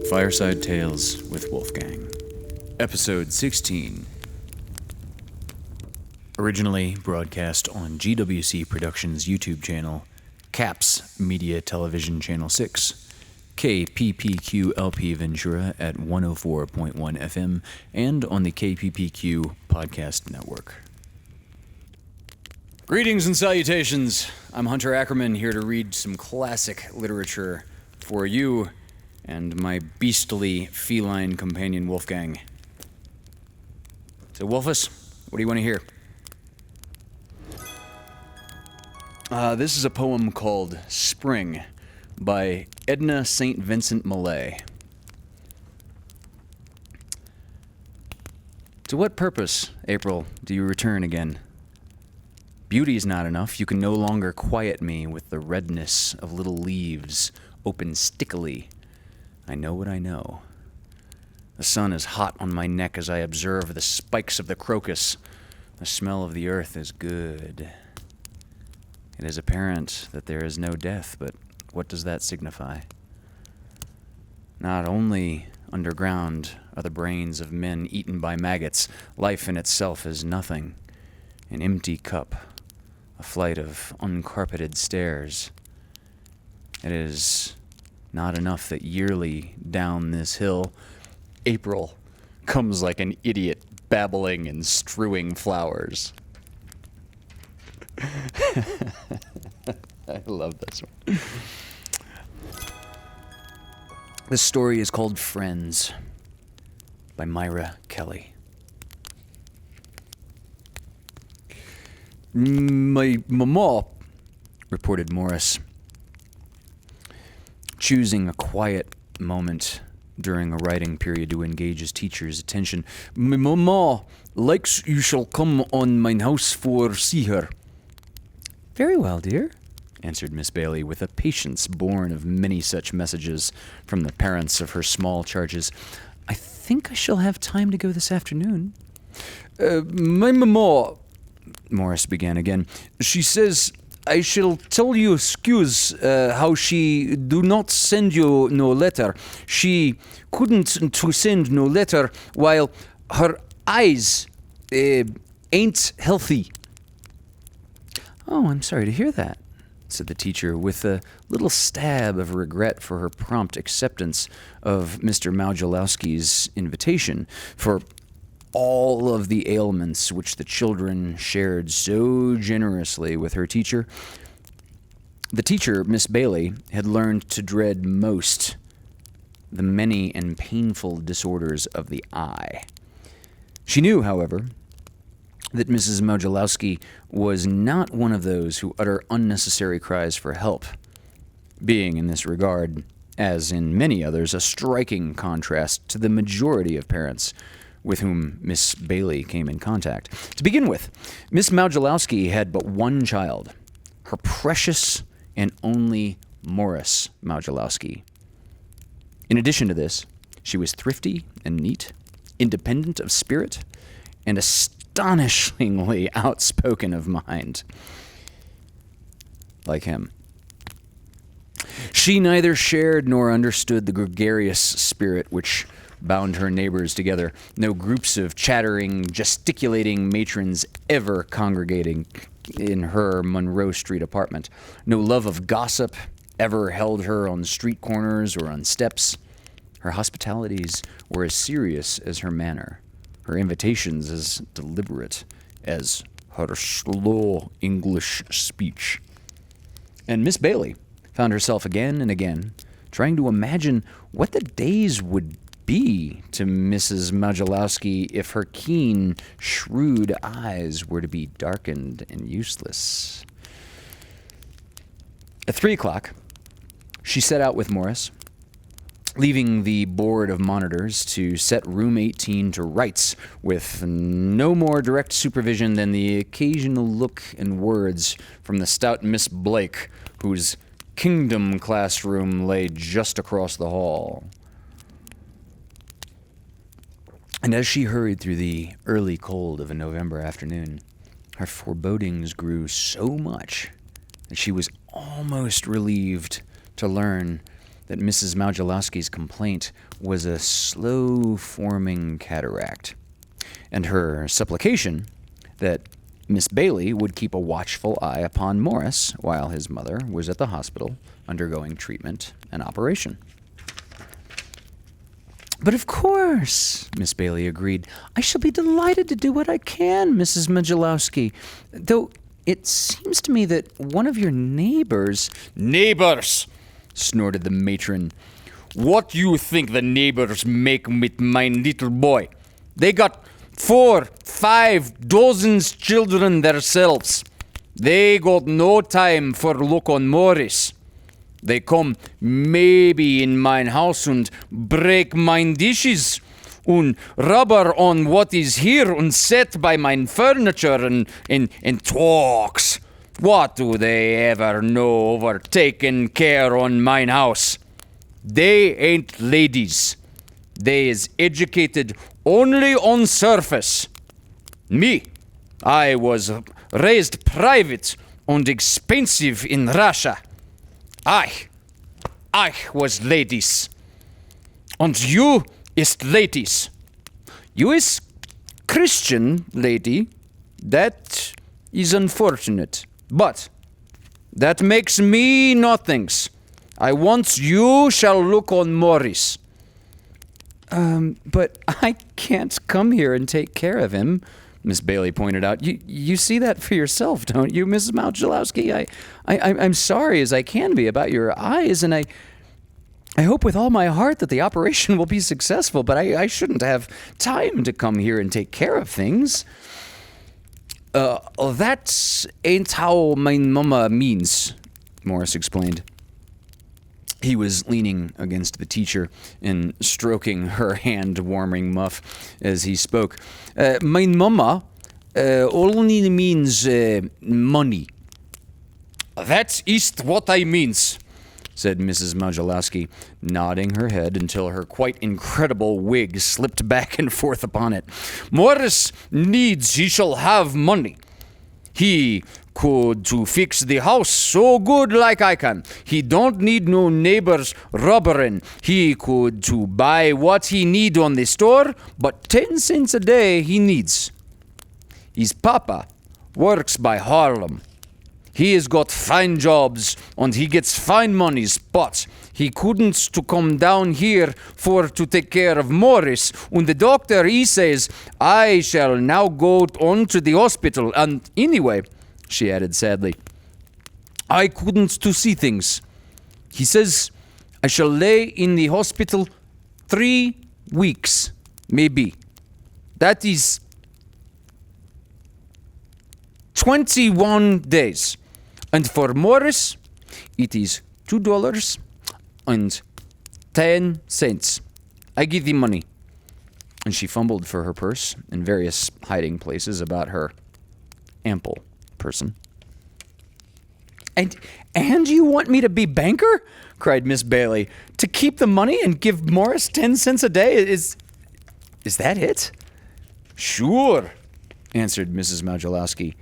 Fireside Tailes with Wolfgang. Episode 16. Originally broadcast on GWC Productions YouTube channel, CAPS Media Television Channel 6, KPPQ-LP Ventura at 104.1 FM, and on the KPPQ Podcast Network. Greetings and salutations. I'm Hunter Ackerman, here to read some classic literature for you and my beastly feline companion Wolfgang. So Wolfus, what do you want to hear? This is a poem called Spring by Edna St. Vincent Millay. To what purpose, April, do you return again? Beauty's not enough. You can no longer quiet me with the redness of little leaves open stickily. I know what I know. The sun is hot on my neck as I observe the spikes of the crocus. The smell of the earth is good. It is apparent that there is no death, but what does that signify? Not only underground are the brains of men eaten by maggots, life in itself is nothing. An empty cup, a flight of uncarpeted stairs. It is not enough that yearly down this hill, April comes like an idiot babbling and strewing flowers. I love this one. This story is called Friends by Myra Kelly. My mama, reported Morris, choosing a quiet moment during a writing period to engage his teacher's attention. My mama likes you shall come on mine house for see her. Very well, dear, answered Miss Bailey with a patience born of many such messages from the parents of her small charges. I think I shall have time to go this afternoon. My mama, Morris began again. She says I shall tell you excuse how she do not send you no letter. She couldn't to send no letter while her eyes ain't healthy. Oh, I'm sorry to hear that, said the teacher with a little stab of regret for her prompt acceptance of Mr. Mungjerrie's invitation, for all of the ailments which the children shared so generously with her teacher. The teacher, Miss Bailey, had learned to dread most the many and painful disorders of the eye. She knew, however, that Mrs. Mungjerrie was not one of those who utter unnecessary cries for help, being in this regard, as in many others, a striking contrast to the majority of parents with whom Miss Bailey came in contact. To begin with, Miss Mungjerrie had but one child, her precious and only Morris Mungjerrie. In addition to this, she was thrifty and neat, independent of spirit, and astonishingly outspoken of mind. Like him. She neither shared nor understood the gregarious spirit which bound her neighbors together. No groups of chattering, gesticulating matrons ever congregating in her Monroe Street apartment. No love of gossip ever held her on street corners or on steps. Her hospitalities were as serious as her manner, her invitations as deliberate as her slow English speech. And Miss Bailey found herself again and again trying to imagine what the days would be to Mrs. Mungjerrie if her keen, shrewd eyes were to be darkened and useless. At 3 o'clock, she set out with Morris, leaving the board of monitors to set room 18 to rights with no more direct supervision than the occasional look and words from the stout Miss Blake, whose kingdom classroom lay just across the hall. And as she hurried through the early cold of a November afternoon, her forebodings grew so much that she was almost relieved to learn that Mrs. Mungjerrie's complaint was a slow-forming cataract, and her supplication that Miss Bailey would keep a watchful eye upon Morris while his mother was at the hospital undergoing treatment and operation. "But of course," Miss Bailey agreed. "I shall be delighted to do what I can, Mrs. Mungjerrie. Though it seems to me that one of your neighbors—" "Neighbors!" snorted the matron. "What you think the neighbors make with my little boy? They got 4, 5 dozens children themselves. They got no time for look on Morris. They come maybe in mine house and break mine dishes, and rubber on what is here and set by mine furniture and talks. What do they ever know over taking care on mine house? They ain't ladies. They is educated only on surface. Me, I was raised private and expensive in Russia. I was ladies. And you is ladies. You is Christian lady. That is unfortunate. But that makes me nothings. I want you shall look on Morris." But I can't come here and take care of him," Miss Bailey pointed out. You see that for yourself, don't you, Mrs. Mungjerrie? I'm sorry as I can be about your eyes, and I hope with all my heart that the operation will be successful, but I shouldn't have time to come here and take care of things. That ain't how my mama means," Morris explained. He was leaning against the teacher and stroking her hand-warming muff as he spoke. My mama only means money." "That is what I means," said Mrs. Mungjerrie, nodding her head until her quite incredible wig slipped back and forth upon it. "Morris needs he shall have money. He could to fix the house so good like I can. He don't need no neighbors rubberin'. He could to buy what he need on the store, but 10 cents a day he needs. His papa works by Harlem. He has got fine jobs and he gets fine monies, but he couldn't to come down here for to take care of Morris. And the doctor, he says, I shall now go on to the hospital. And anyway," she added sadly, "I couldn't to see things. He says I shall lay in the hospital 3 weeks, maybe. That is 21 days. And for Morris, it is $2.10. I give the money." And she fumbled for her purse in various hiding places about her ample person. And you want me to be banker?" cried Miss Bailey. "To keep the money and give Morris 10 cents a day? Is that it?" "Sure," answered Mrs. Mungjerrie.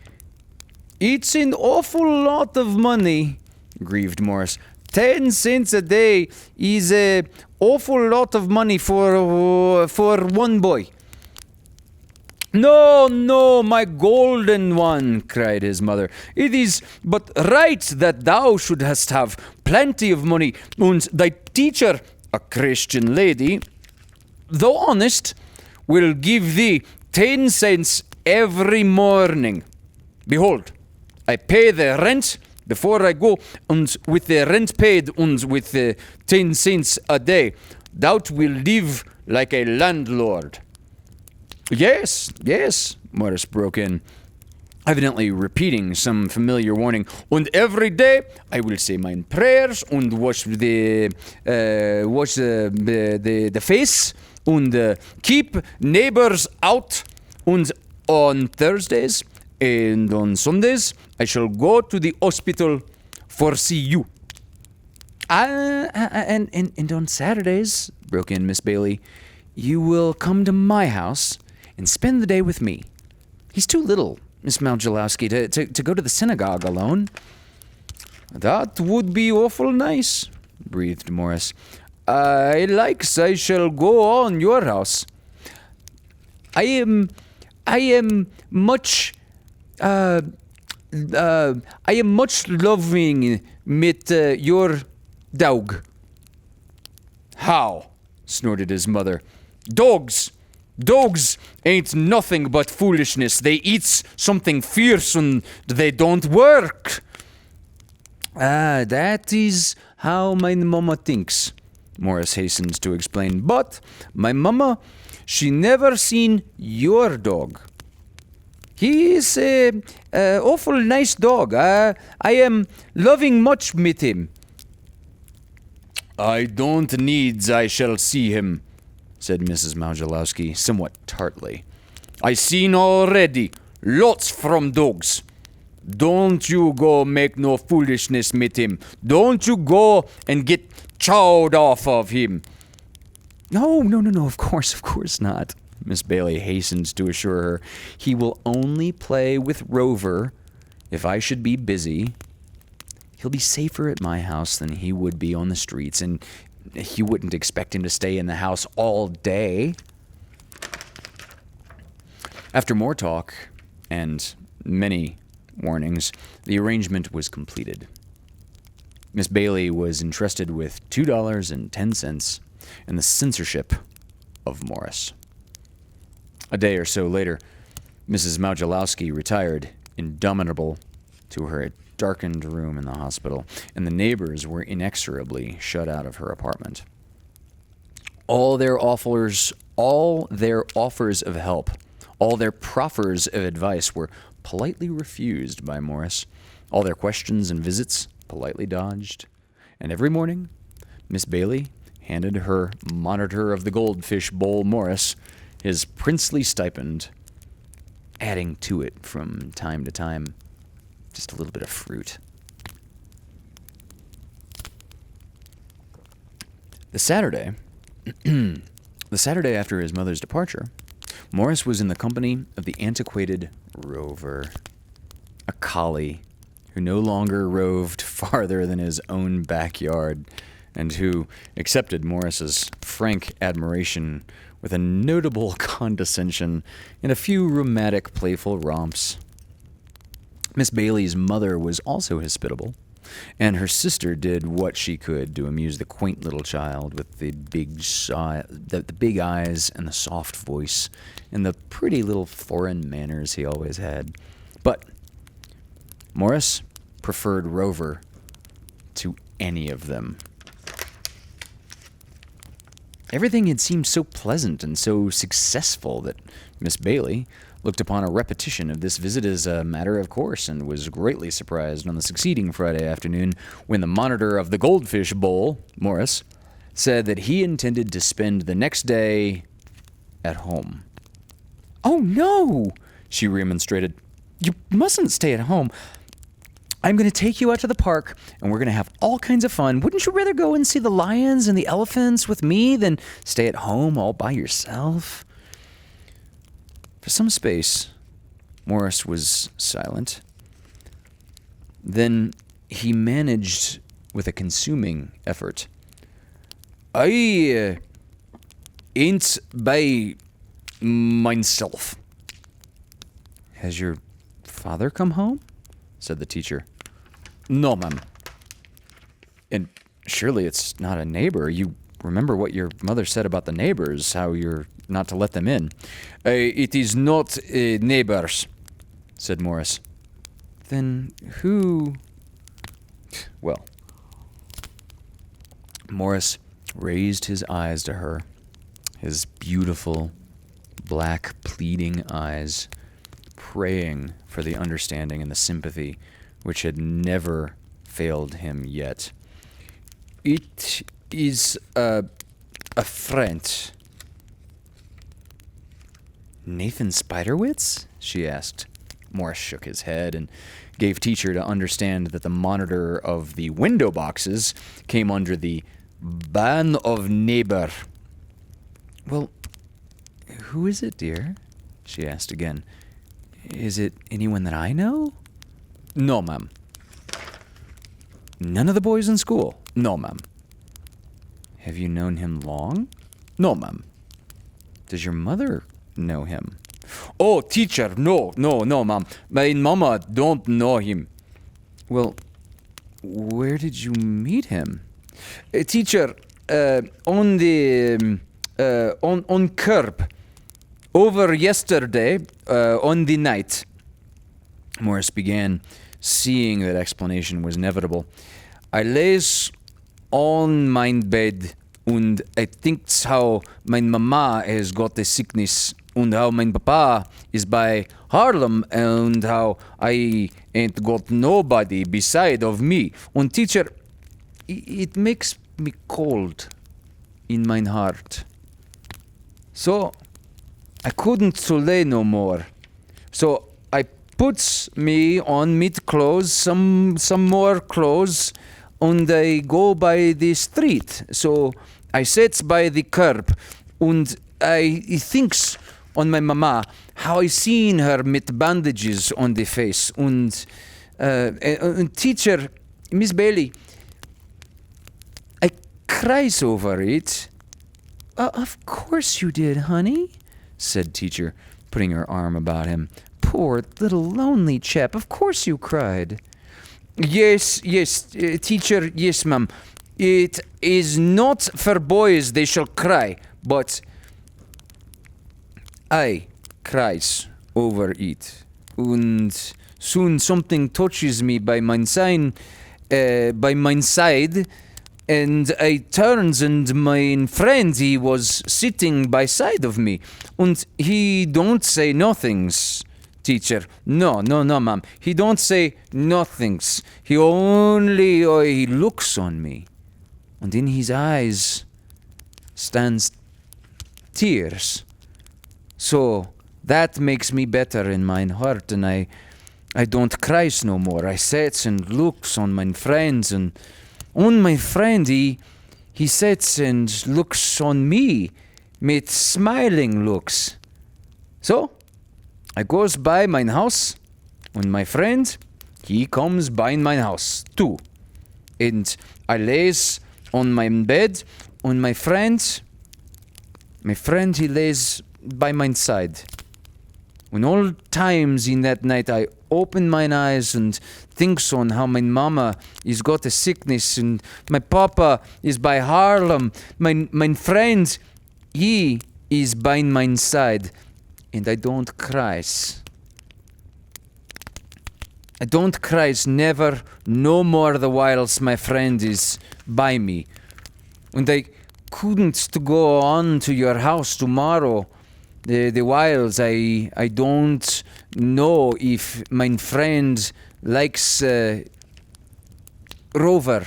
"It's an awful lot of money," grieved Morris. 10 cents a day is an awful lot of money for one boy." No, my golden one," cried his mother. "It is but right that thou shouldst have plenty of money, and thy teacher, a Christian lady, though honest, will give thee 10 cents every morning. Behold, I pay the rent before I go, and with the rent paid and with the 10 cents a day, thou will live like a landlord." Yes, Morris broke in, evidently repeating some familiar warning. "And every day I will say mine prayers and wash the face and keep neighbors out. And on Thursdays and on Sundays I shall go to the hospital for see you." And on Saturdays," broke in Miss Bailey, "you will come to my house and spend the day with me. He's too little, Miss Mungjerrie, to go to the synagogue alone." "That would be awful nice," breathed Morris. I likes I shall go on your house. I am much loving mit your dog. How? Snorted his mother. Dogs ain't nothing but foolishness. They eats something fierce and they don't work. That is how my mama thinks, Morris hastened to explain. But my mama, she never seen your dog. He is a awful nice dog. I am loving much with him. I don't needs I shall see him, said Mrs. Mungjerrie somewhat tartly. I seen already lots from dogs. Don't you go make no foolishness with him. Don't you go and get chowed off of him. No, of course not, Miss Bailey hastened to assure her. He will only play with Rover if I should be busy. He'll be safer at my house than he would be on the streets, and you wouldn't expect him to stay in the house all day. After more talk and many warnings, the arrangement was completed. Miss Bailey was entrusted with $2.10 and the censorship of Morris. A day or so later, Mrs. Mungjerrie retired, indomitable, to her darkened room in the hospital, and the neighbors were inexorably shut out of her apartment. All their offers of help, all their proffers of advice were politely refused by Morris. All their questions and visits politely dodged. And every morning, Miss Bailey handed her monitor of the goldfish bowl, Morris, his princely stipend, adding to it from time to time just a little bit of fruit. The Saturday after his mother's departure, Morris was in the company of the antiquated Rover, a collie who no longer roved farther than his own backyard, and who accepted Morris's frank admiration with a notable condescension and a few rheumatic, playful romps. Miss Bailey's mother was also hospitable, and her sister did what she could to amuse the quaint little child with the big eyes and the soft voice and the pretty little foreign manners he always had. But Morris preferred Rover to any of them. Everything had seemed so pleasant and so successful that Miss Bailey looked upon a repetition of this visit as a matter of course, and was greatly surprised on the succeeding Friday afternoon when the monitor of the goldfish bowl, Morris, said that he intended to spend the next day at home. "Oh, no," she remonstrated. "You mustn't stay at home. I'm going to take you out to the park, and we're going to have all kinds of fun. Wouldn't you rather go and see the lions and the elephants with me than stay at home all by yourself?" For some space, Morris was silent. Then he managed with a consuming effort. "I ain't by myself." "Has your father come home?" said the teacher. "No, ma'am." "And surely it's not a neighbor. You remember what your mother said about the neighbors, how you're not to let them in." "It is not neighbors," said Morris. "Then who—" Well, Morris raised his eyes to her, his beautiful, black, pleading eyes, praying for the understanding and the sympathy which had never failed him yet. "It is a friend." "Nathan Spiderwitz?" she asked. Morris shook his head and gave teacher to understand that the monitor of the window boxes came under the ban of neighbor. "Well, who is it, dear?" she asked again. "Is it anyone that I know?" "No, ma'am." "None of the boys in school?" "No, ma'am." Have you known him long? No, ma'am. Does your mother know him? Oh, teacher, no, ma'am. My mama don't know him. Well, where did you meet him? Teacher, on the on curb over yesterday on the night. Morris began, seeing that explanation was inevitable. I lays on mein bed und I thinks how mein mama has got a sickness and how mein papa is by Harlem and how I ain't got nobody beside of me. And teacher, it makes me cold in mein heart. So I couldn't to lay no more. So I puts me on mid clothes, some more clothes, and I go by the street. So I sits by the curb, and I thinks on my mama how I seen her mit bandages on the face, and teacher, Miss Bailey, I cries over it. Of course you did, honey, said teacher, putting her arm about him. Poor little lonely chap, of course you cried. Yes, teacher, yes, ma'am. It is not for boys they shall cry, but I cries over it. And soon something touches me by mine side, and I turns and my friend, he was sitting by side of me, and he don't say nothings, teacher. No, ma'am. He don't say nothings. He only he looks on me, and in his eyes stands tears. So that makes me better in mine heart, and I don't cries no more. I sits and looks on mine friends, and on my friend, he sits and looks on me mit smiling looks. So, I goes by mine house, and my friend, he comes by mine house too. And I lays on my bed, and my friend, he lays by mine side. When all times in that night I open mine eyes and thinks on how my mama is got a sickness and my papa is by Harlem, mein friend, he is by mine side, and I don't cries. I don't cries never, no more the whiles my friend is by me. And I couldn't to go on to your house tomorrow. The whiles I don't know if my friend likes Rover.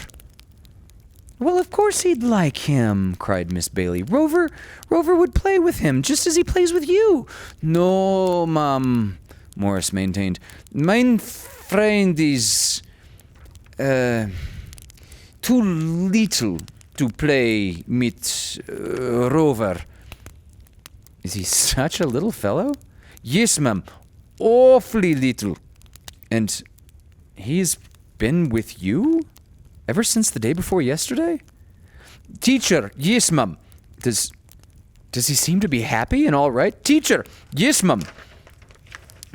Well, of course he'd like him, cried Miss Bailey. Rover would play with him, just as he plays with you. No, ma'am, Morris maintained. Mein friend is too little to play mit Rover. Is he such a little fellow? Yes, ma'am, awfully little. And he's been with you? Ever since the day before yesterday? Teacher, yes, ma'am. Does he seem to be happy and all right? Teacher, yes, ma'am.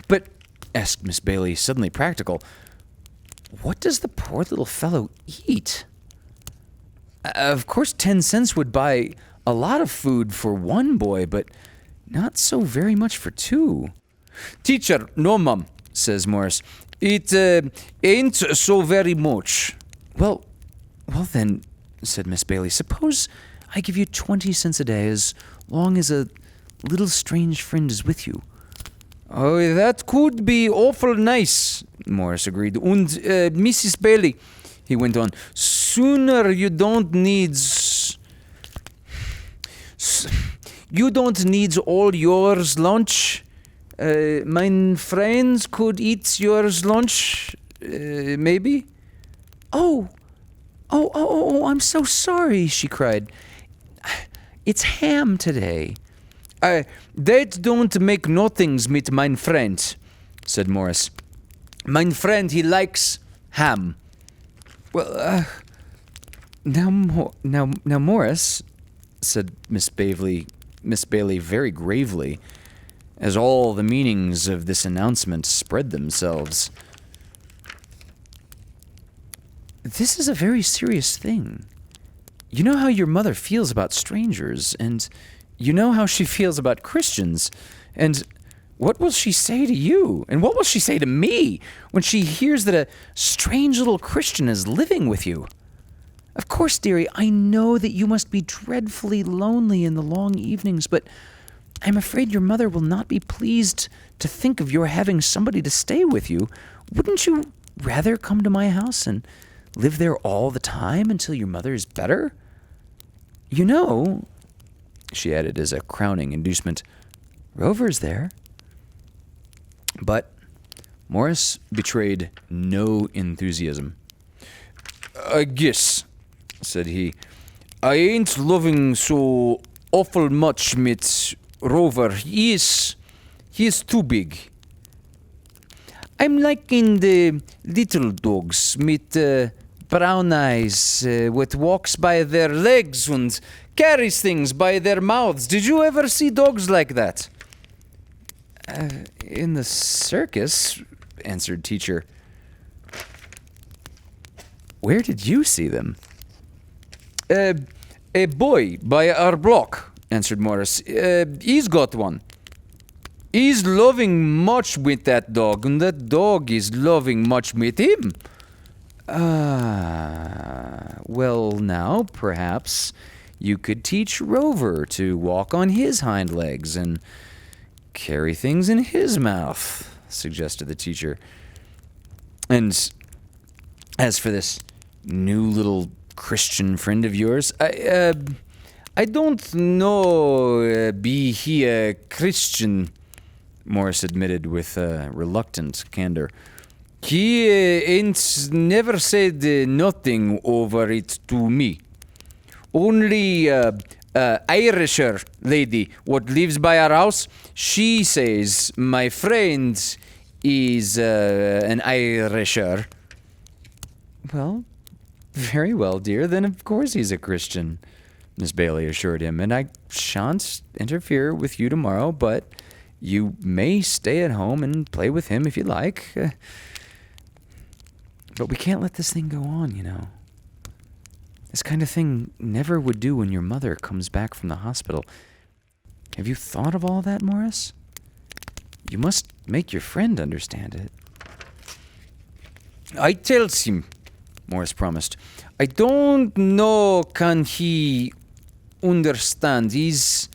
But, asked Miss Bailey, suddenly practical, what does the poor little fellow eat? Of course 10 cents would buy a lot of food for one boy, but not so very much for two. Teacher, no, ma'am, says Morris. It ain't so very much. Well then, said Miss Bailey, suppose I give you 20 cents a day as long as a little strange friend is with you. Oh, that could be awful nice, Morris agreed. And Mrs. Bailey, he went on, sooner you don't need all yours lunch. Mine friends could eat yours lunch, maybe? Oh, I'm so sorry, she cried. It's ham today. That don't make nothings mit mein friend, said Morris. Mein friend, he likes ham. Well, Now, Morris, said Miss Bailey very gravely, as all the meanings of this announcement spread themselves. This is a very serious thing. You know how your mother feels about strangers, and you know how she feels about Christians, and what will she say to you, and what will she say to me when she hears that a strange little Christian is living with you? Of course, dearie, I know that you must be dreadfully lonely in the long evenings, but I'm afraid your mother will not be pleased to think of your having somebody to stay with you. Wouldn't you rather come to my house and live there all the time until your mother is better? You know, she added as a crowning inducement, Rover's there. But Morris betrayed no enthusiasm. I guess, said he, I ain't loving so awful much mit Rover. He is too big. I'm liking the little dogs mit brown eyes, what walks by their legs and carries things by their mouths. Did you ever see dogs like that? In the circus, answered Teacher. Where did you see them? A boy by our block, answered Morris. He's got one. He's loving much with that dog, and that dog is loving much with him. Well now, perhaps you could teach Rover to walk on his hind legs and carry things in his mouth, suggested the Teacher. And as for this new little Christian friend of yours, I don't know be he a Christian, Morris admitted with reluctant candor. He ain't never said nothing over it to me. Only Irisher lady what lives by our house, she says my friend is an Irisher. Well, very well, dear. Then of course he's a Christian, Miss Bailey assured him, and I shan't interfere with you tomorrow, but you may stay at home and play with him if you like. But we can't let this thing go on, you know. This kind of thing never would do when your mother comes back from the hospital. Have you thought of all that, Morris? You must make your friend understand it. I tells him, Morris promised. I don't know can he understand. He's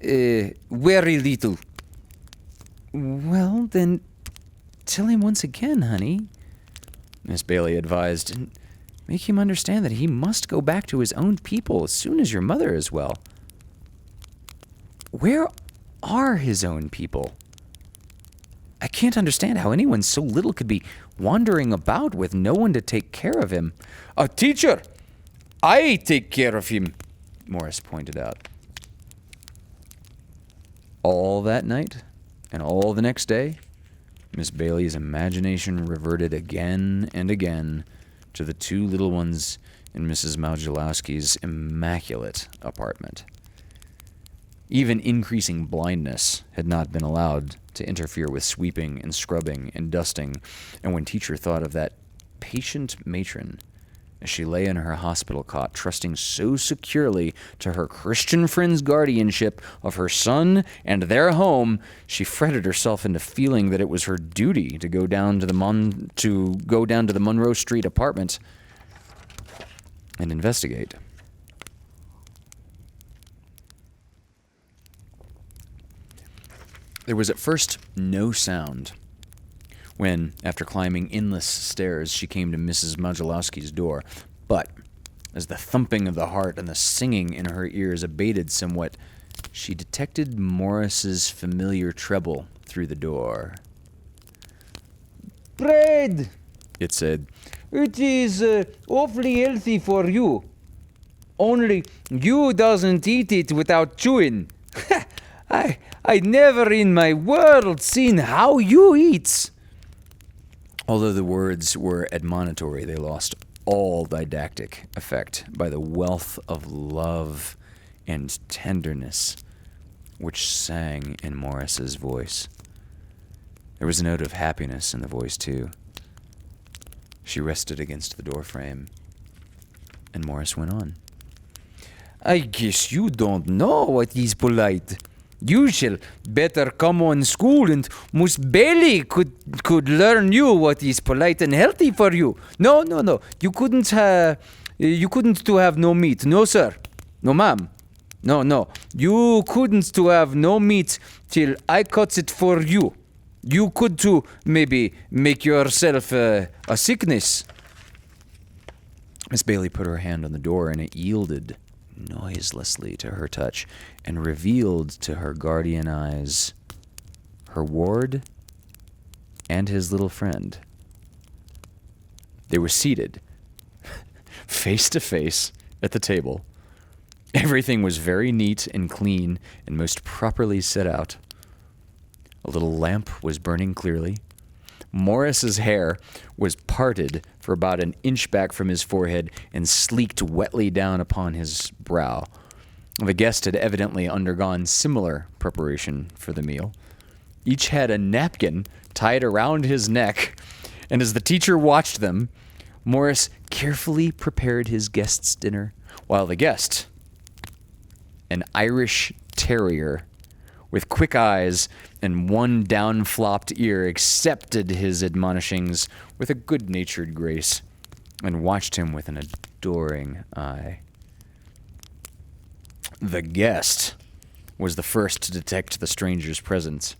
very little. Well, then tell him once again, honey, Miss Bailey advised, and make him understand that he must go back to his own people as soon as your mother is well. Where are his own people? I can't understand how anyone so little could be wandering about with no one to take care of him. A teacher! I take care of him, Morris pointed out. All that night and all the next day, Miss Bailey's imagination reverted again and again to the two little ones in Mrs. Mungjerrie's immaculate apartment. Even increasing blindness had not been allowed to interfere with sweeping and scrubbing and dusting, and when Teacher thought of that patient matron as she lay in her hospital cot, trusting so securely to her Christian friend's guardianship of her son and their home, she fretted herself into feeling that it was her duty to go down to the Monroe Street apartment and investigate. There was at first no sound when, after climbing endless stairs, she came to Mrs. Mungjerrie's door. But as the thumping of the heart and the singing in her ears abated somewhat, she detected Morris's familiar treble through the door. Bread, it said. It is awfully healthy for you. Only you doesn't eat it without chewing. I never in my world seen how you eat. Although the words were admonitory, they lost all didactic effect by the wealth of love and tenderness which sang in Morris's voice. There was a note of happiness in the voice, too. She rested against the doorframe, and Morris went on. I guess you don't know what is polite. You shall better come on school, and Miss Bailey could learn you what is polite and healthy for you. No. You couldn't to have no meat. No, sir. No, ma'am. No. You couldn't to have no meat till I cuts it for you. You could to maybe make yourself a sickness. Miss Bailey put her hand on the door, and it yielded noiselessly to her touch and revealed to her guardian eyes her ward and his little friend. They were seated face to face at the table. Everything was very neat and clean and most properly set out. A little lamp was burning clearly. Morris's hair was parted for about an inch back from his forehead and sleeked wetly down upon his brow. The guest had evidently undergone similar preparation for the meal. Each had a napkin tied around his neck, and as the teacher watched them, Morris carefully prepared his guest's dinner, while the guest, an Irish terrier with quick eyes and one down-flopped ear, accepted his admonishings with a good-natured grace and watched him with an adoring eye. The guest was the first to detect the stranger's presence.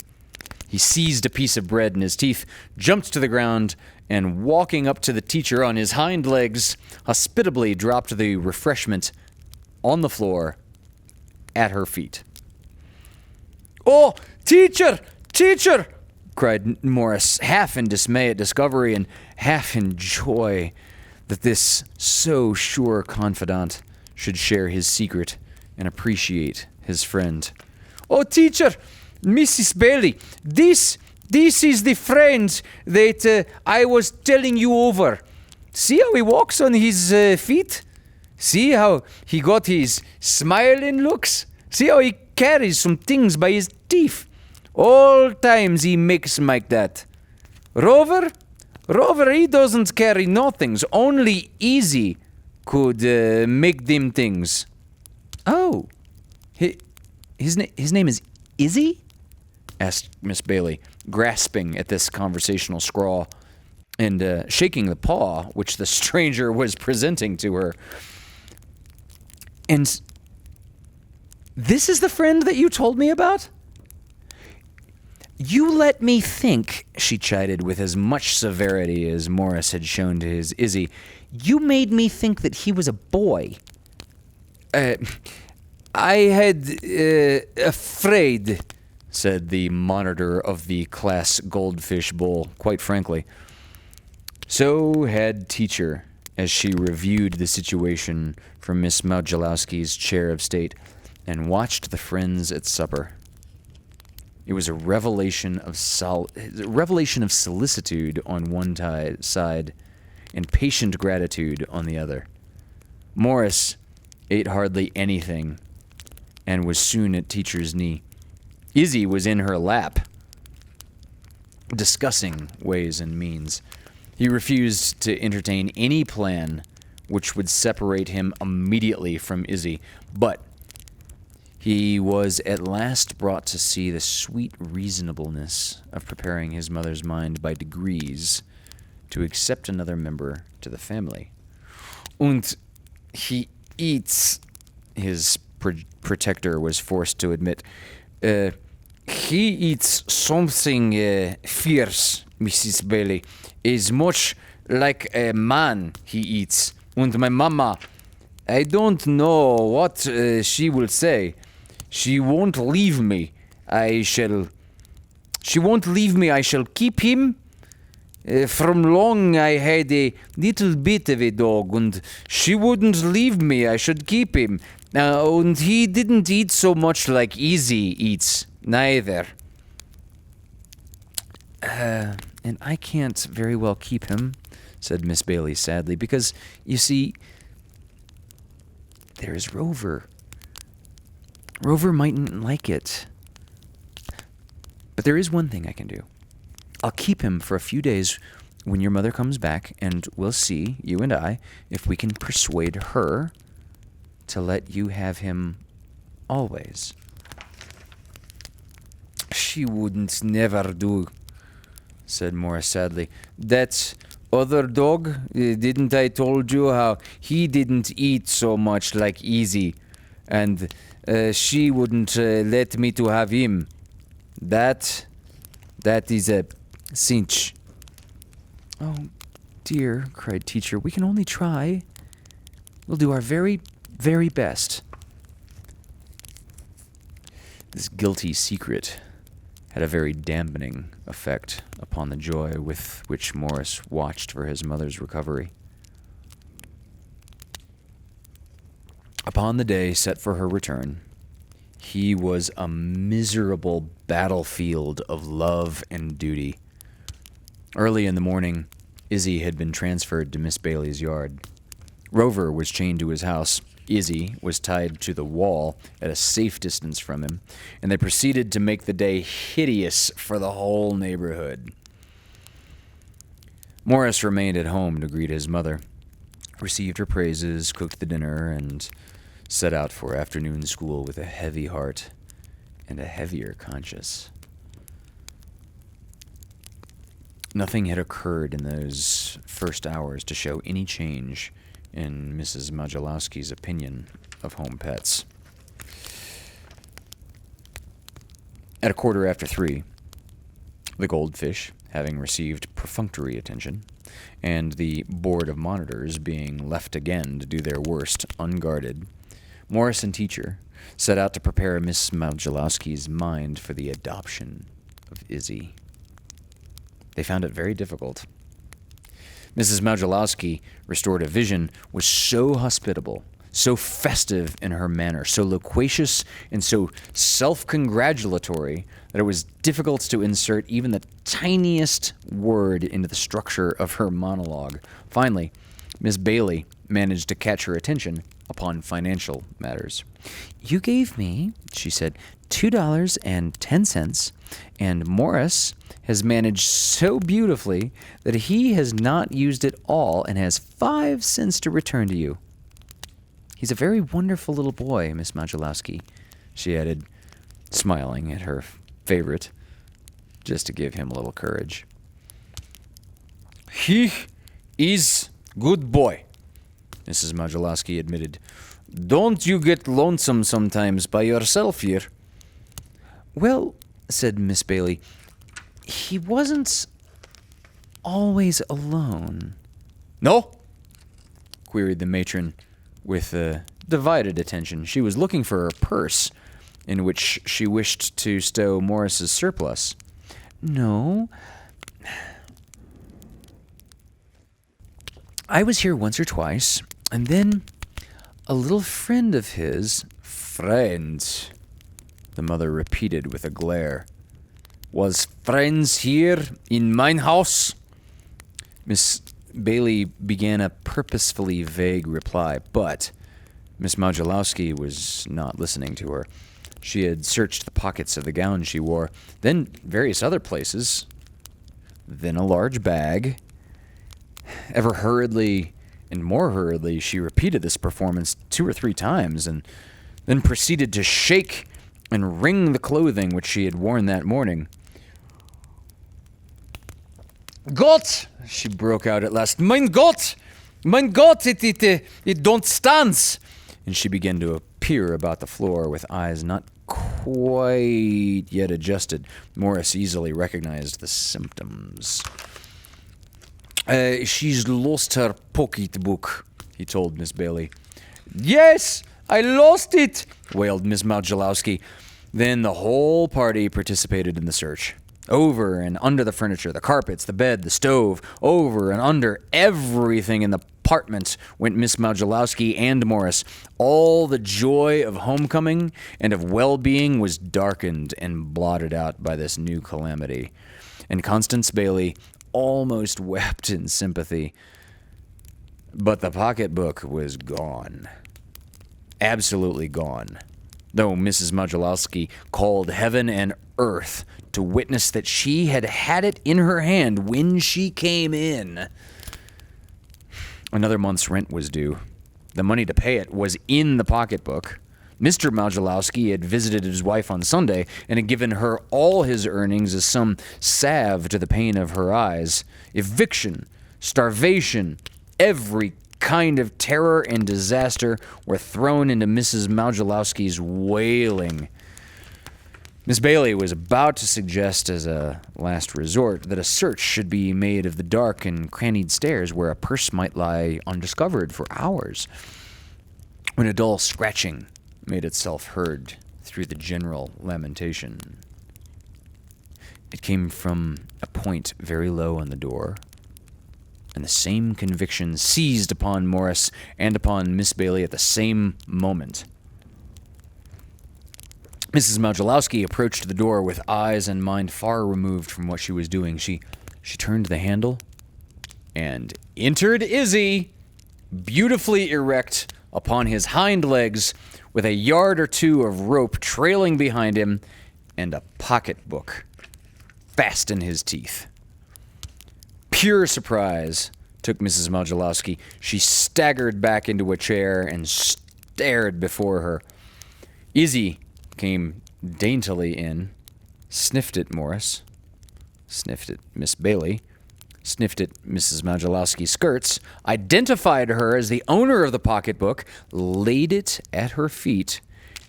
He seized a piece of bread in his teeth, jumped to the ground, and walking up to the teacher on his hind legs, hospitably dropped the refreshment on the floor at her feet. "Oh, teacher! Teacher!" cried Morris, half in dismay at discovery and half in joy that this so sure confidant should share his secret and appreciate his friend. "Oh, teacher! Mrs. Bailey, this is the friend that I was telling you over. See how he walks on his feet? See how he got his smiling looks? See how he carries some things by his teeth? All times he makes like that. Rover, he doesn't carry no things. Only Easy could make them things." "Oh, his name is Izzy?" asked Miss Bailey, grasping at this conversational scrawl and shaking the paw which the stranger was presenting to her. "And this is the friend that you told me about?" "You let me think," she chided with as much severity as Morris had shown to his Izzy. "You made me think that he was a boy." "I had afraid," said the monitor of the class goldfish bowl, quite frankly. So had teacher, as she reviewed the situation from Miss Małjalowski's chair of state and watched the friends at supper. It was a revelation of solicitude on one side and patient gratitude on the other. Morris ate hardly anything and was soon at teacher's knee. Izzy was in her lap, discussing ways and means. He refused to entertain any plan which would separate him immediately from Izzy, but he was at last brought to see the sweet reasonableness of preparing his mother's mind by degrees to accept another member to the family. "Und he eats," his protector was forced to admit. "He eats something fierce, Mrs. Bailey. Is much like a man he eats. And my mama, I don't know what she will say. She won't leave me. I shall keep him. From long I had a little bit of a dog, and she wouldn't leave me. I should keep him. And he didn't eat so much like Easy eats, neither." "And I can't very well keep him," said Miss Bailey sadly, because, you see, there's Rover. Rover mightn't like it. But there is one thing I can do. I'll keep him for a few days when your mother comes back, and we'll see, you and I, if we can persuade her to let you have him always. She wouldn't never do, said Morris sadly. That other dog, didn't I told you how he didn't eat so much like Easy, and she wouldn't let me to have him. That is a cinch. Oh, dear, cried Teacher, we can only try. We'll do our very, very best. This guilty secret had a very dampening effect upon the joy with which Morris watched for his mother's recovery. Upon the day set for her return, he was a miserable battlefield of love and duty. Early in the morning, Izzy had been transferred to Miss Bailey's yard. Rover was chained to his house. Izzy was tied to the wall at a safe distance from him, and they proceeded to make the day hideous for the whole neighborhood. Morris remained at home to greet his mother, received her praises, cooked the dinner, and set out for afternoon school with a heavy heart and a heavier conscience. Nothing had occurred in those first hours to show any change in Mrs. Mungjerrie's opinion of home pets. At 3:15, the goldfish, having received perfunctory attention, and the board of monitors being left again to do their worst unguarded, Morris and Teacher set out to prepare Miss Mungjerrie's mind for the adoption of Izzy. They found it very difficult. Mrs. Mungjerrie, restored to vision, was so hospitable, so festive in her manner, so loquacious and so self-congratulatory that it was difficult to insert even the tiniest word into the structure of her monologue. Finally, Miss Bailey managed to catch her attention upon financial matters. You gave me, she said, $2.10, and Morris has managed so beautifully that he has not used it all and has 5 cents to return to you. He's a very wonderful little boy, Miss Mungjerrie, she added, smiling at her favorite, just to give him a little courage. He is good boy, Mrs. Mungjerrie admitted. Don't you get lonesome sometimes by yourself here? Well, said Miss Bailey, he wasn't always alone. No? Queried the matron with divided attention. She was looking for her purse, in which she wished to stow Morris's surplus. No. I was here once or twice, and then a little friend of his... Friends, the mother repeated with a glare. Was friends here in mine house? Miss Bailey began a purposefully vague reply, but Miss Mungjerrie was not listening to her. She had searched the pockets of the gown she wore, then various other places, then a large bag. Ever hurriedly and more hurriedly, she repeated this performance 2 or 3 times, and then proceeded to shake and wring the clothing which she had worn that morning. Gott! She broke out at last. Mein Gott! It don't stands! And she began to peer about the floor with eyes not quite yet adjusted. Morris easily recognized the symptoms. She's lost her pocketbook, he told Miss Bailey. Yes, I lost it, wailed Miss Mungjerrie. Then the whole party participated in the search. Over and under the furniture, the carpets, the bed, the stove, over and under everything in the apartment went Miss Mungjerrie and Morris. All the joy of homecoming and of well-being was darkened and blotted out by this new calamity. And Constance Bailey almost wept in sympathy. But the pocketbook was gone. Absolutely gone. Though Mrs. Mungjerrie called heaven and earth to witness that she had had it in her hand when she came in. Another month's rent was due. The money to pay it was in the pocketbook. Mr. Mungjerrie had visited his wife on Sunday and had given her all his earnings as some salve to the pain of her eyes. Eviction, starvation, every kind of terror and disaster were thrown into Mrs. Mungjerrie's wailing. Miss Bailey was about to suggest as a last resort that a search should be made of the dark and crannied stairs where a purse might lie undiscovered for hours, when a dull scratching made itself heard through the general lamentation. It came from a point very low on the door, and the same conviction seized upon Morris and upon Miss Bailey at the same moment. Mrs. Mungjerrie approached the door with eyes and mind far removed from what she was doing. She turned the handle, and entered Izzy, beautifully erect upon his hind legs, with a yard or two of rope trailing behind him, and a pocketbook fast in his teeth. Pure surprise took Mrs. Mungjerrie. She staggered back into a chair and stared before her. Izzy came daintily in, sniffed at Morris, sniffed at Miss Bailey, sniffed at Mrs. Mungjerrie's skirts, identified her as the owner of the pocketbook, laid it at her feet,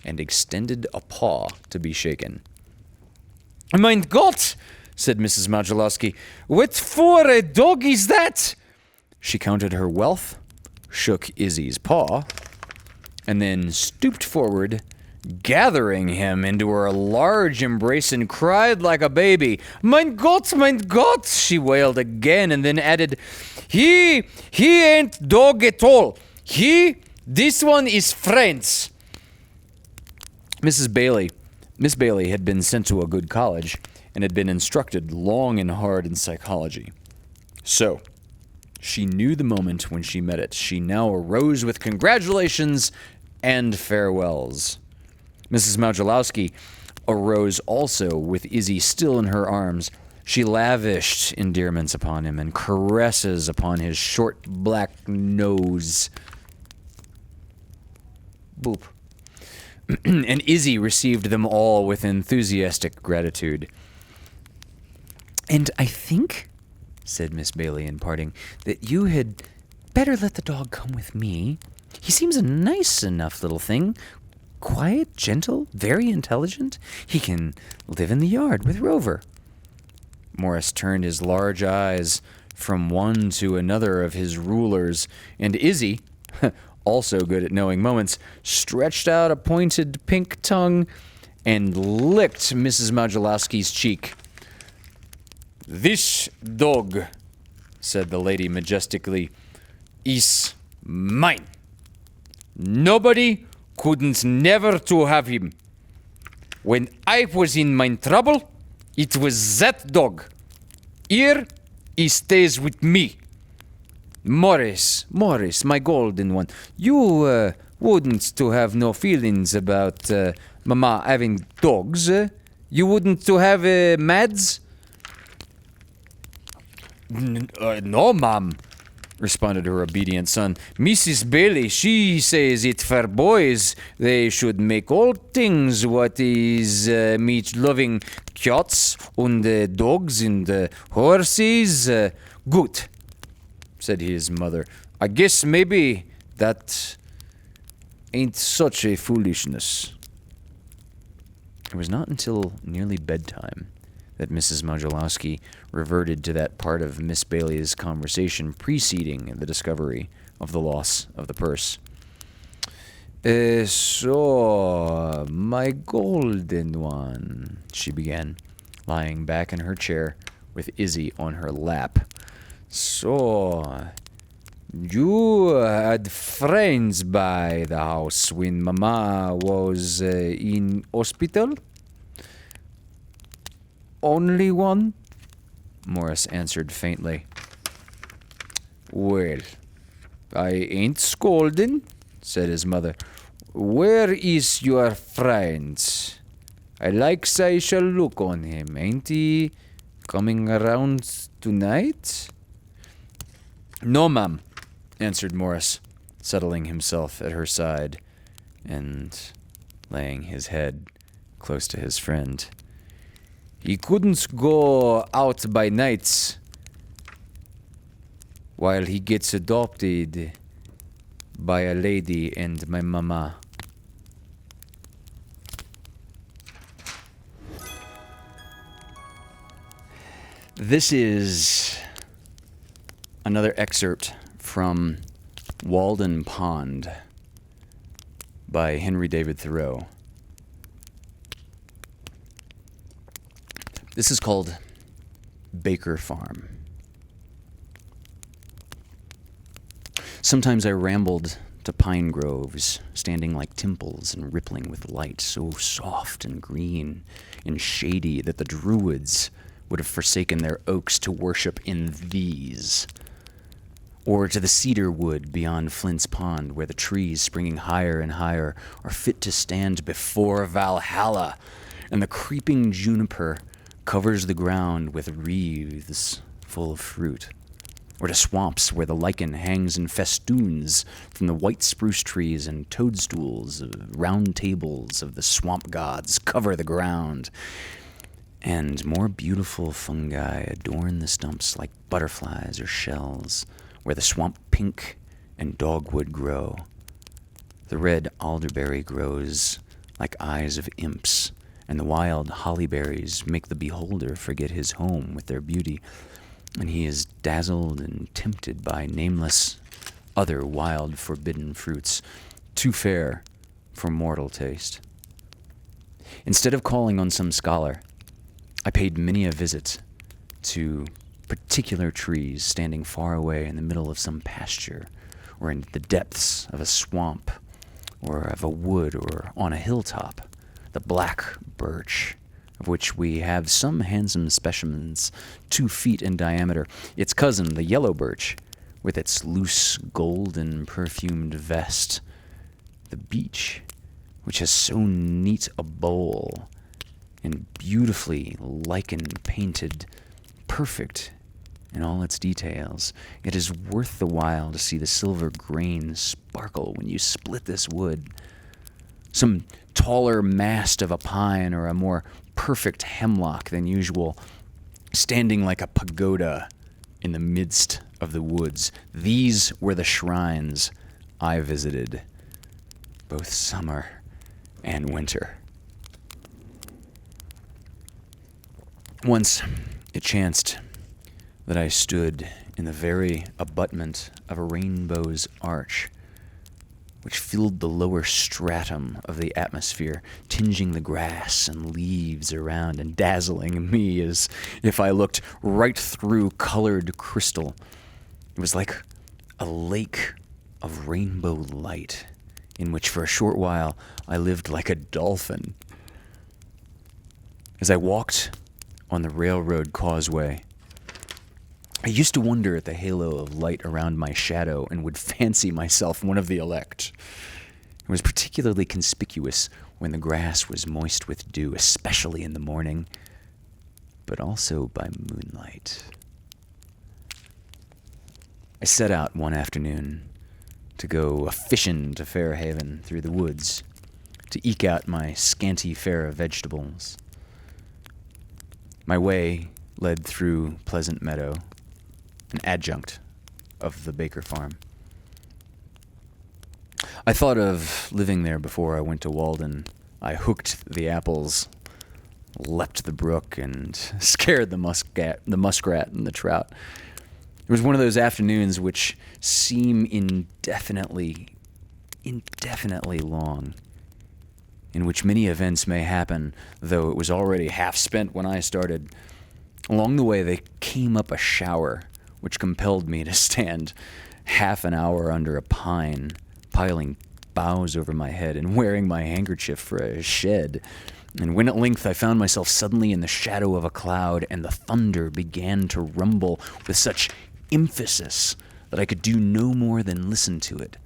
and extended a paw to be shaken. "Mein Gott," said Mrs. Mungjerrie, "what for a dog is that?" She counted her wealth, shook Izzy's paw, and then stooped forward, gathering him into her large embrace, and cried like a baby. Mein Gott, she wailed again, and then added, He ain't dog at all. This one is French. Miss Bailey had been sent to a good college, and had been instructed long and hard in psychology. So, she knew the moment when she met it. She now arose with congratulations and farewells. Mrs. Mungjerrie arose also with Izzy still in her arms. She lavished endearments upon him and caresses upon his short black nose. Boop. And Izzy received them all with enthusiastic gratitude. "And I think," said Miss Bailey in parting, "that you had better let the dog come with me. He seems a nice enough little thing. Quiet, gentle, very intelligent. He can live in the yard with Rover." Morris turned his large eyes from one to another of his rulers, and Izzy, also good at knowing moments, stretched out a pointed pink tongue and licked Mrs. Mungjerrie's cheek. "This dog," said the lady majestically, "is mine. Nobody couldn't never to have him. When I was in my trouble, it was that dog. Here, he stays with me. Morris, my golden one, you wouldn't to have no feelings about Mama having dogs. You wouldn't to have Mads?" No, ma'am," responded her obedient son. "Mrs. Bailey, she says it for boys. They should make all things what is meat-loving cats and dogs and horses. Good," said his mother. "I guess maybe that ain't such a foolishness." It was not until nearly bedtime that Mrs. Mungjerrie reverted to that part of Miss Bailey's conversation preceding the discovery of the loss of the purse. "So, my golden one," she began, lying back in her chair with Izzy on her lap. "So, you had friends by the house when Mama was in hospital?" "Only one," Morris answered faintly. Well, I ain't scolding, said his mother. Where is your friend? I likes I shall look on him. Ain't he coming around tonight? No, ma'am, answered Morris, settling himself at her side and laying his head close to his friend. He couldn't go out by nights while he gets adopted by a lady and my mama. This is another excerpt from Walden Pond by Henry David Thoreau. This is called Baker Farm. Sometimes I rambled to pine groves, standing like temples and rippling with light, so soft and green and shady that the Druids would have forsaken their oaks to worship in these. Or to the cedar wood beyond Flint's Pond, where the trees, springing higher and higher, are fit to stand before Valhalla, and the creeping juniper covers the ground with wreaths full of fruit. Or to swamps where the lichen hangs in festoons from the white spruce trees, and toadstools, round tables of the swamp gods cover the ground. And more beautiful fungi adorn the stumps like butterflies or shells, where the swamp pink and dogwood grow. The red alderberry grows like eyes of imps, and the wild hollyberries make the beholder forget his home with their beauty, and he is dazzled and tempted by nameless other wild forbidden fruits, too fair for mortal taste. Instead of calling on some scholar, I paid many a visit to particular trees standing far away in the middle of some pasture, or in the depths of a swamp, or of a wood, or on a hilltop. The black birch, of which we have some handsome specimens 2 feet in diameter. Its cousin, the yellow birch, with its loose golden perfumed vest. The beech, which has so neat a bowl, and beautifully lichen painted, perfect in all its details. It is worth the while to see the silver grain sparkle when you split this wood. Some taller mast of a pine or a more perfect hemlock than usual, standing like a pagoda in the midst of the woods. These were the shrines I visited, both summer and winter. Once it chanced that I stood in the very abutment of a rainbow's arch, which filled the lower stratum of the atmosphere, tinging the grass and leaves around and dazzling me as if I looked right through colored crystal. It was like a lake of rainbow light, in which for a short while I lived like a dolphin. As I walked on the railroad causeway, I used to wonder at the halo of light around my shadow and would fancy myself one of the elect. It was particularly conspicuous when the grass was moist with dew, especially in the morning, but also by moonlight. I set out one afternoon to go a-fishing to Fairhaven through the woods to eke out my scanty fare of vegetables. My way led through Pleasant Meadow, an adjunct of the Baker Farm. I thought of living there before I went to Walden. I hooked the apples, leapt the brook, and scared the muskrat and the trout. It was one of those afternoons which seem indefinitely long, in which many events may happen, though it was already half spent when I started. Along the way, there came up a shower, which compelled me to stand half an hour under a pine, piling boughs over my head and wearing my handkerchief for a shed, And when at length I found myself suddenly in the shadow of a cloud, and the thunder began to rumble with such emphasis that I could do no more than listen to it.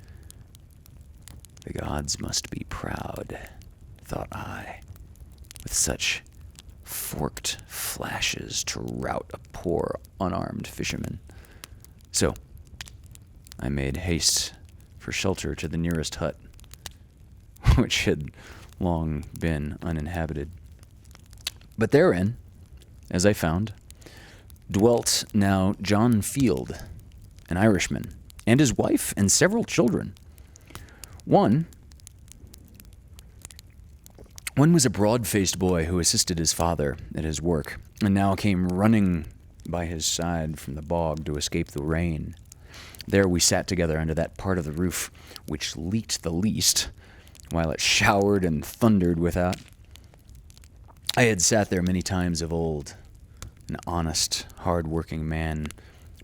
The gods must be proud, thought I, with such forked flashes to rout a poor unarmed fisherman. So I made haste for shelter to the nearest hut, which had long been uninhabited. But therein, as I found, dwelt now John Field, an Irishman, and his wife and several children. One was a broad-faced boy who assisted his father at his work, and now came running by his side from the bog to escape the rain. There we sat together under that part of the roof which leaked the least, while it showered and thundered without. I had sat there many times of old. An honest, hard-working man,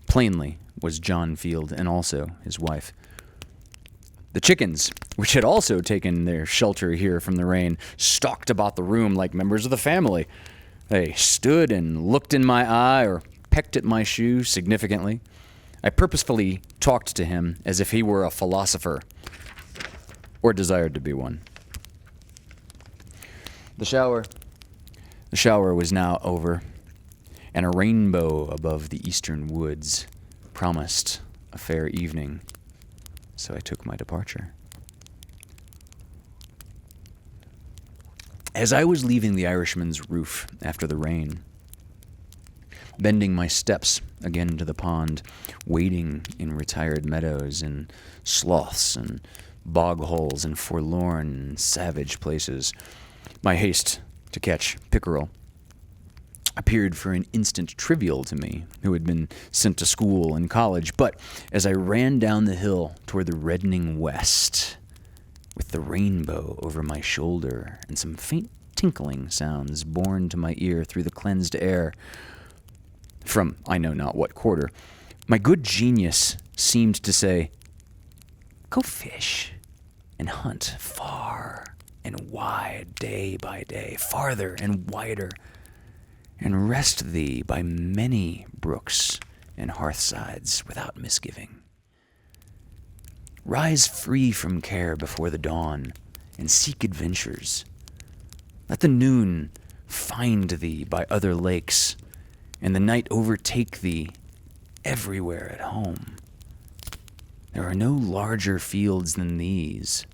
plainly, was John Field, and also his wife. The chickens, which had also taken their shelter here from the rain, stalked about the room like members of the family. They stood and looked in my eye or pecked at my shoe significantly. I purposefully talked to him as if he were a philosopher, or desired to be one. The shower was now over, and a rainbow above the eastern woods promised a fair evening, so I took my departure. As I was leaving the Irishman's roof after the rain, bending my steps again to the pond, wading in retired meadows and sloughs and bog holes and forlorn and savage places, my haste to catch pickerel appeared for an instant trivial to me, who had been sent to school and college. But as I ran down the hill toward the reddening west, with the rainbow over my shoulder and some faint tinkling sounds borne to my ear through the cleansed air from I know not what quarter, my good genius seemed to say, "Go fish and hunt far and wide day by day, farther and wider, and rest thee by many brooks and hearthsides without misgiving. Rise free from care before the dawn, and seek adventures. Let the noon find thee by other lakes, and the night overtake thee everywhere at home. There are no larger fields than these,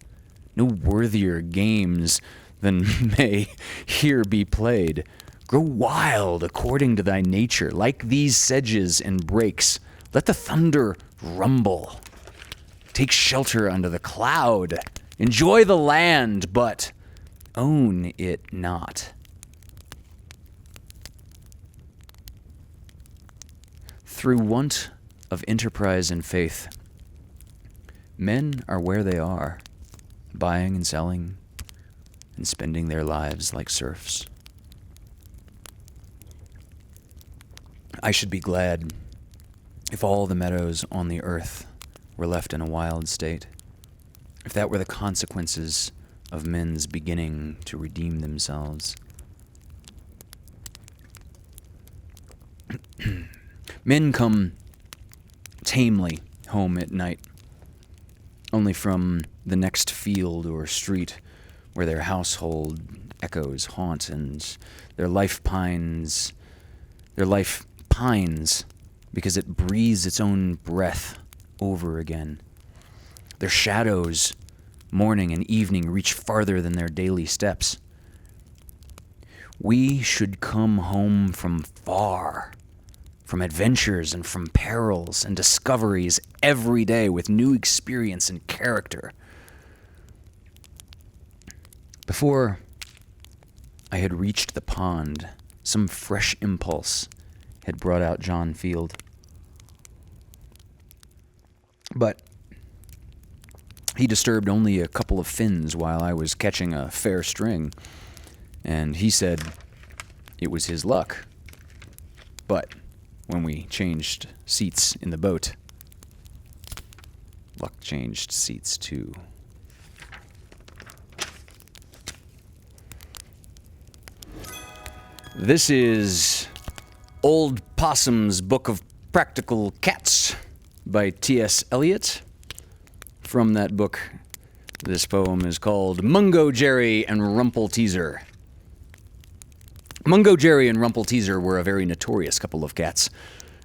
no worthier games than may here be played. Grow wild according to thy nature, like these sedges and brakes. Let the thunder rumble. Take shelter under the cloud. Enjoy the land, but own it not. Through want of enterprise and faith, men are where they are, buying and selling, and spending their lives like serfs. I should be glad if all the meadows on the earth were left in a wild state, if that were the consequences of men's beginning to redeem themselves. Men come tamely home at night, only from the next field or street where their household echoes haunt, and their life pines because it breathes its own breath over again. Their shadows, morning and evening, reach farther than their daily steps. We should come home from far, from adventures and from perils and discoveries every day with new experience and character. Before I had reached the pond, some fresh impulse had brought out John Field. But he disturbed only a couple of fins while I was catching a fair string, and he said it was his luck. But when we changed seats in the boat, luck changed seats too. This is Old Possum's Book of Practical Cats by T.S. Eliot. From that book, this poem is called Mungjerrie and Rumpleteazer. Mungjerrie and Rumpleteazer were a very notorious couple of cats.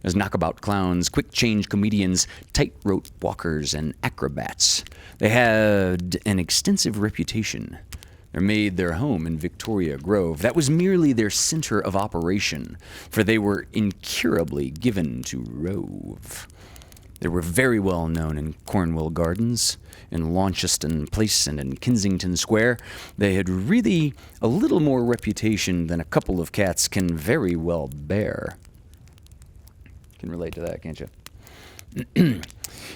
As knockabout clowns, quick-change comedians, tightrope walkers, and acrobats. They had an extensive reputation. They made their home in Victoria Grove. That was merely their center of operation, for they were incurably given to rove. They were very well known in Cornwall Gardens, in Launceston Place, and in Kensington Square. They had really a little more reputation than a couple of cats can very well bear. Can relate to that, can't you?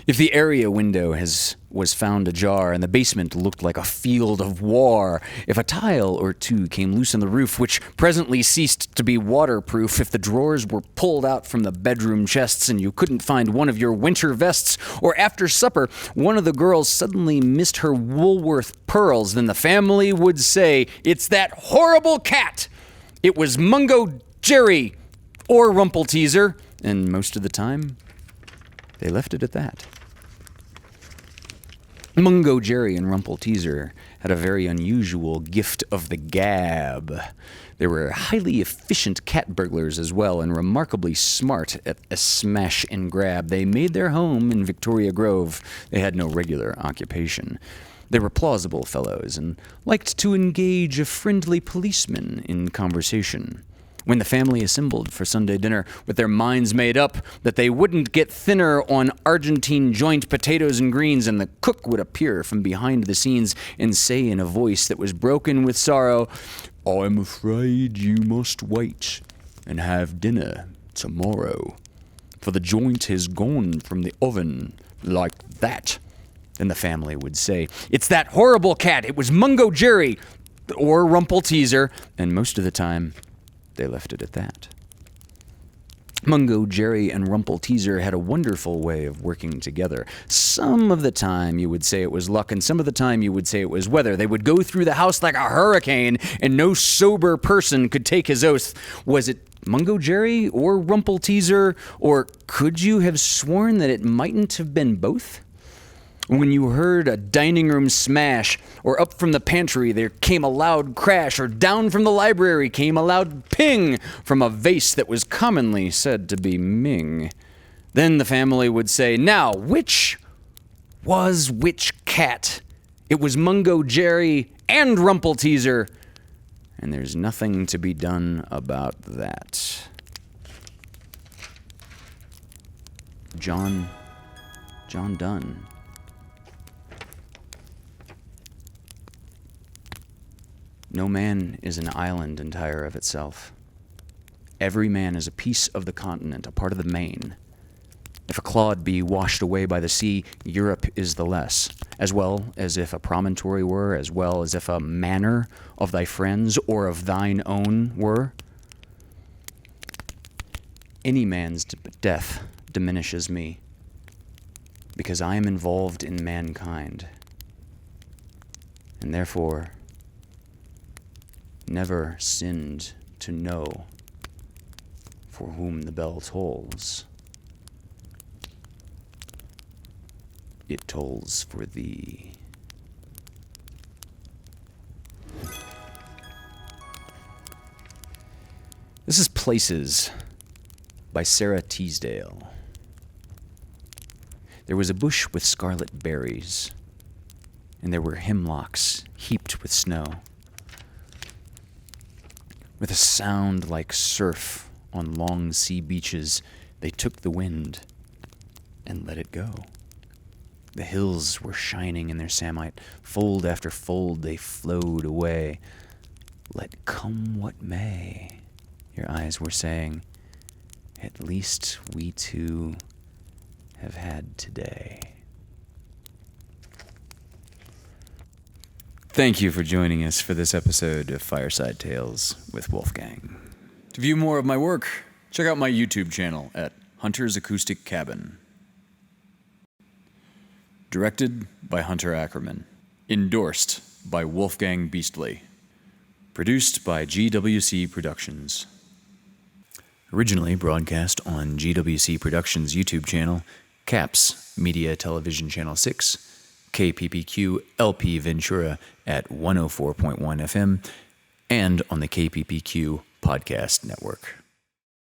If the area window was found ajar and the basement looked like a field of war, if a tile or two came loose on the roof, which presently ceased to be waterproof, if the drawers were pulled out from the bedroom chests and you couldn't find one of your winter vests, or after supper one of the girls suddenly missed her Woolworth pearls, then the family would say, "It's that horrible cat! It was Mungjerrie or Rumpleteazer," and most of the time, they left it at that. Mungjerrie and Rumpleteazer had a very unusual gift of the gab. They were highly efficient cat burglars as well, and remarkably smart at a smash and grab. They made their home in Victoria Grove. They had no regular occupation. They were plausible fellows and liked to engage a friendly policeman in conversation. When the family assembled for Sunday dinner with their minds made up that they wouldn't get thinner on Argentine joint potatoes and greens, and the cook would appear from behind the scenes and say in a voice that was broken with sorrow, "I'm afraid you must wait and have dinner tomorrow, for the joint has gone from the oven like that," then the family would say, "It's that horrible cat, it was Mungjerrie or Rumpleteazer," and most of the time, they left it at that. Mungjerrie and Rumpleteazer had a wonderful way of working together. Some of the time you would say it was luck, and some of the time you would say it was weather. They would go through the house like a hurricane, and no sober person could take his oath. Was it Mungjerrie or Rumpleteazer, or could you have sworn that it mightn't have been both? When you heard a dining room smash, or up from the pantry there came a loud crash, or down from the library came a loud ping from a vase that was commonly said to be Ming, then the family would say, "Now, which was which cat? It was Mungjerrie and Rumpleteazer," and there's nothing to be done about that. John Donne. No man is an island entire of itself. Every man is a piece of the continent, a part of the main. If a clod be washed away by the sea, Europe is the less, as well as if a promontory were, as well as if a manor of thy friends or of thine own were. Any man's death diminishes me, because I am involved in mankind, and therefore never sinned to know for whom the bell tolls. It tolls for thee. This is Places by Sara Teasdale. There was a bush with scarlet berries, and there were hemlocks heaped with snow. With a sound like surf on long sea beaches, they took the wind and let it go. The hills were shining in their samite. Fold after fold they flowed away. Let come what may, your eyes were saying. At least we two have had today. Thank you for joining us for this episode of Fireside Tailes with Wolfgang. To view more of my work, check out my YouTube channel at Hunter's Acoustic Cabin. Directed by Hunter Ackerman. Endorsed by Wolfgang Beastly. Produced by GWC Productions. Originally broadcast on GWC Productions YouTube channel, CAPS Media Television Channel 6, KPPQ LP Ventura at 104.1 FM, and on the KPPQ Podcast Network.